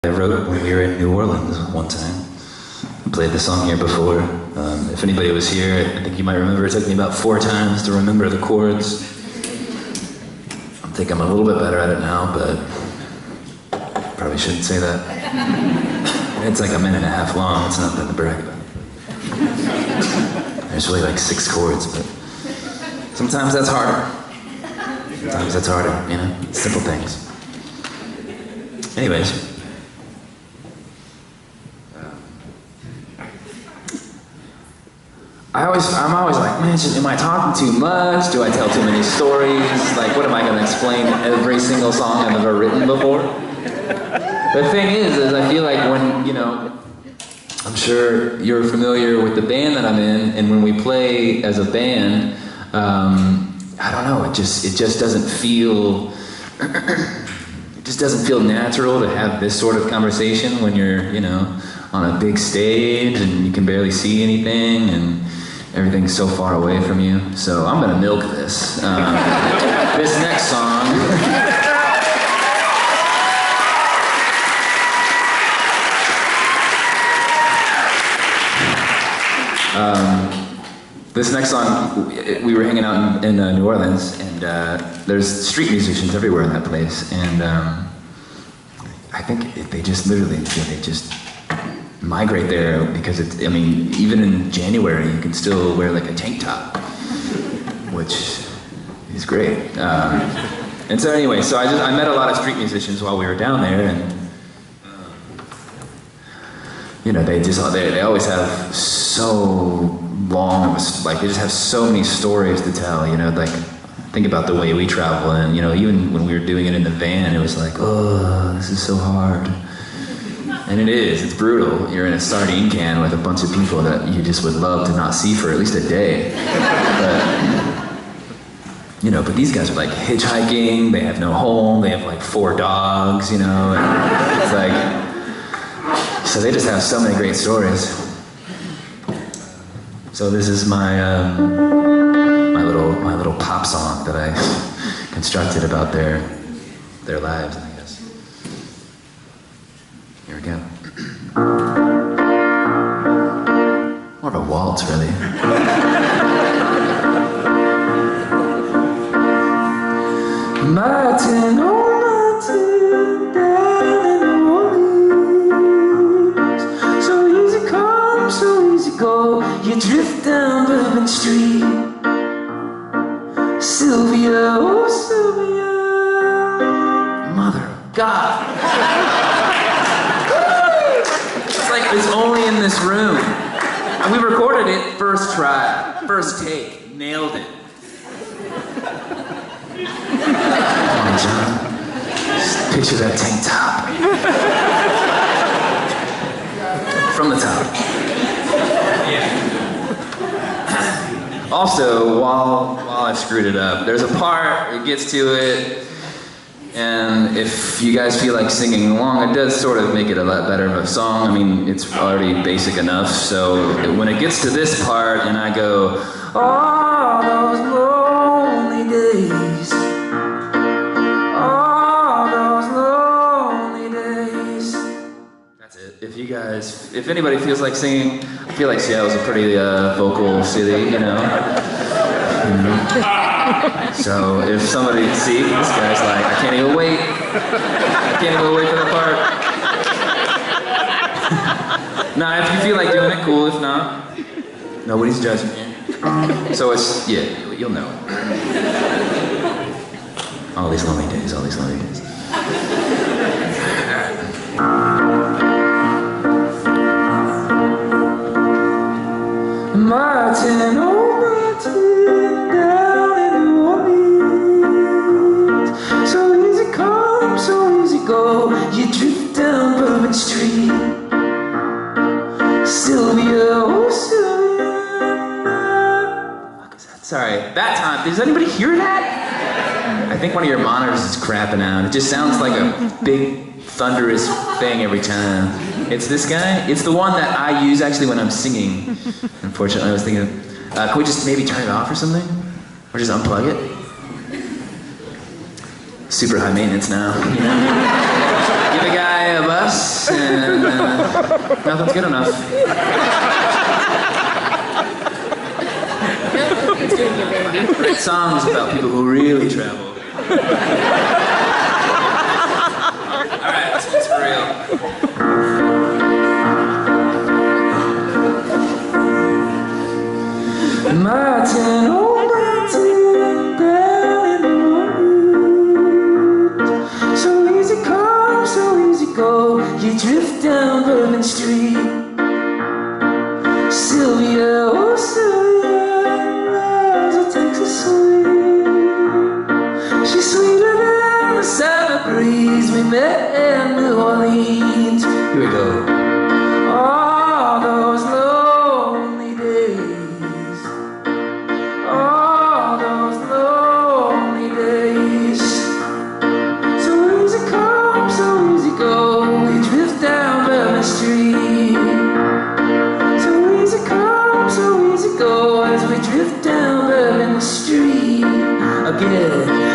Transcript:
I wrote when we were in New Orleans one time. I played the song here before. If anybody was here, I think you might remember it took me about 4 times to remember the chords. I think I'm a little bit better at it now, but probably shouldn't say that. It's like 1.5 minutes long, it's nothing to brag about. There's really like 6 chords, but sometimes that's harder. Sometimes that's harder, you know? Simple things. Anyways. I'm always like, man, am I talking too much? Do I tell too many stories? Like, what am I going to explain every single song I've ever written before? The thing is I feel like when, you know, I'm sure you're familiar with the band that I'm in, and when we play as a band, I don't know, it just doesn't feel, it just doesn't feel natural to have this sort of conversation when you're, you know, on a big stage and you can barely see anything and everything's so far away from you. So I'm gonna milk this. This next song. This next song, we were hanging out in New Orleans, and there's street musicians everywhere in that place, and I think they just literally, they just migrate there because it's, I mean, even in January you can still wear like a tank top, which is great. And so anyway, so I met a lot of street musicians while we were down there, and you know, they always have so long, like they just have so many stories to tell, you know, like think about the way we travel, and you know, even when we were doing it in the van, it was like, oh, this is so hard. And it is, it's brutal. You're in a sardine can with a bunch of people that you just would love to not see for at least a day. But, you know, but these guys are like hitchhiking, they have no home, they have like 4 dogs, you know, and it's like, so they just have so many great stories. So this is my my little pop song that I constructed about their lives, I guess. Here we go. More of a waltz, really. Martin, oh Martin, down in New Orleans. So easy come, so easy go. You drift down Bourbon Street. Sylvia, oh Sylvia, mother of God. It's only in this room. And we recorded it first try, first take, nailed it. Come on, John. Just picture that tank top. From the top. Also, while I screwed it up, there's a part, it gets to it, and if you guys feel like singing along, it does sort of make it a lot better of a song. I mean, it's already basic enough, so when it gets to this part and I go, all those lonely days, all those lonely days. That's it. If anybody feels like singing, I feel like Seattle's a pretty vocal city, you know? So if somebody see this guy's like, I can't even wait. I can't even wait for the part. Nah, if you feel like doing it, cool. If not, nobody's judging you. So it's, yeah, you'll know it. All these lonely days, all these lonely days. Martin, oh Martin, down in New Orleans. So easy come, so easy go. You drift down Bourbon Street. Sylvia, oh Sylvia. What the fuck is that? Sorry, that time. Does anybody hear that? I think one of your monitors is crapping out. It just sounds like a big thunderous thing every time. It's this guy. It's the one that I use actually when I'm singing. Unfortunately, I was thinking, can we just maybe turn it off or something? Or just unplug it? Super high maintenance now, you know? give a guy a bus, and nothing's good enough. Write songs about people who really travel. Alright, this one's for real. Martin, oh Martin, down in the woods. So easy come, so easy go. You drift down Bourbon Street. Sylvia, oh Sylvia, loves a Texas sweet. She's sweeter than the summer breeze we met in New Orleans. Here we go. All those lonely days. All those lonely days. So easy come, so easy go. We drift down Bourbon Street. So easy come, so easy go as we drift down Bourbon Street again.